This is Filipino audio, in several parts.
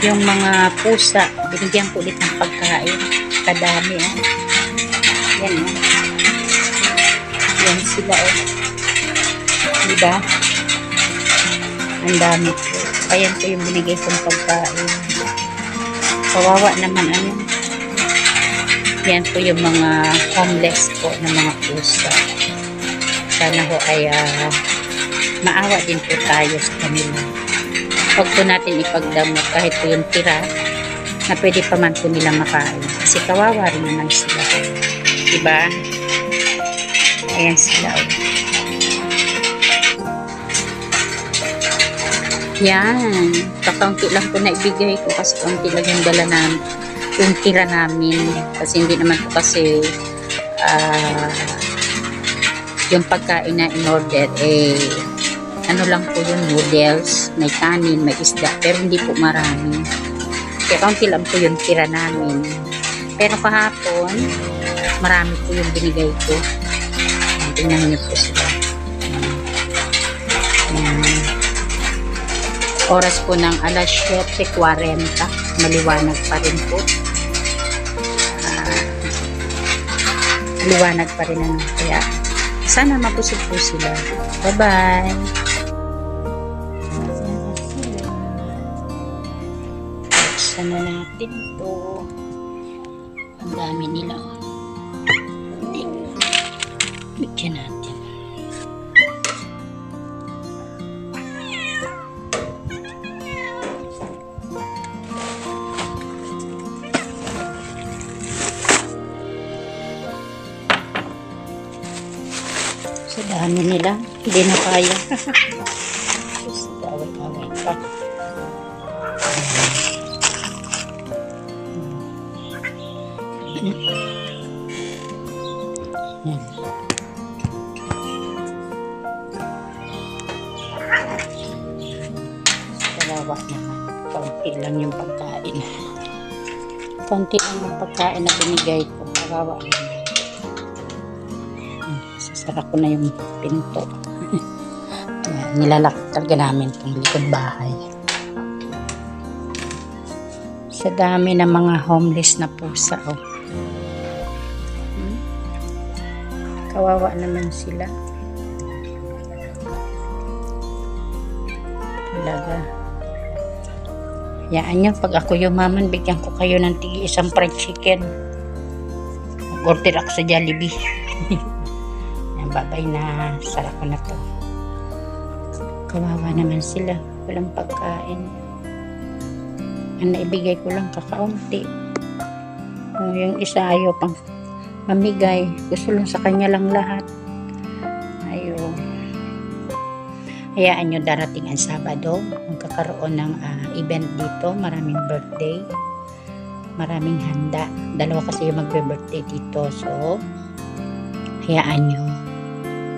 Yung mga pusa, binigyan ko ulit ng pagkain. Kadami, oh. Yan, oh. Yan sila, oh. Diba? Ang dami po. Ayan po yung binigay kong pagkain. Kawawa naman, ano. Yan po yung mga homeless po na mga pusa. Sana ho ay maawa din po tayo sa kanila. Huwag po natin ipagdamot kahit po yung tira na pwede pa man po nila makain. Kasi kawawa rin naman sila. Diba? Ayan sila. Yan. Kakaunti lang po na ibigay ko kasi kaunti lang yung dala namin. Yung tira namin. Kasi hindi naman po kasi yung pagkain na in-order ano lang po yung noodles, may kanin, may isda, pero hindi po marami. Kaya kaunti lang po yung tira namin. Pero kahapon, marami po yung binigay ko. Tingnan niyo po sila. Oras po ng alas 7:40, maliwanag pa rin po. Maliwanag pa rin ano. Kaya sana mapusog po sila. Bye-bye! Sana natin to. Ang dami nila. Bigyan natin. Sa dami nila, hindi na kaya. Away-away pa. Yan. Kawawa naman. Kaunti lang yung pagkain. Kaunti lang yung pagkain na binigay ko. Kawawa naman. Sasara ko na yung pinto. Nilalak talaga namin itong likod bahay. Sa dami ng mga homeless na pusa, oh. Kawawa naman sila. Talaga. Hayaan nyo, pag ako yumaman, bigyan ko kayo ng isang fried chicken. Mag-order ako sa Jollibee. Babay na, sarap ko na to. Kawawa naman sila. Walang pagkain. Ang naibigay ko lang kakaunti. Yung isa ayaw pang mamigay. Gusto lang sa kanya lang lahat. Ayun. Hayaan nyo, darating ang Sabado. Magkakaroon ng event dito. Maraming birthday. Maraming handa. Dalawa kasi yung magbe-birthday dito. So, hayaan nyo.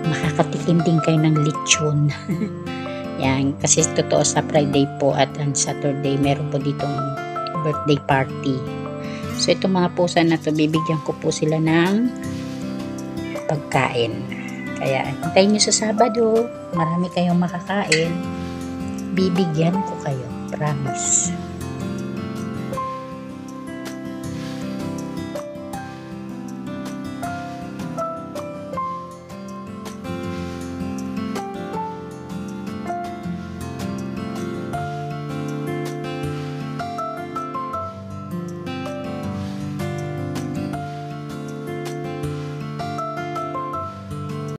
Makakatikim din kayo ng lechon. Yan. Kasi totoo sa Friday po at ang Saturday meron po ditong birthday party. So, itong mga pusa na to, bibigyan ko po sila ng pagkain. Kaya, hintayin nyo sa Sabado. Marami kayong makakain. Bibigyan ko kayo. Promise.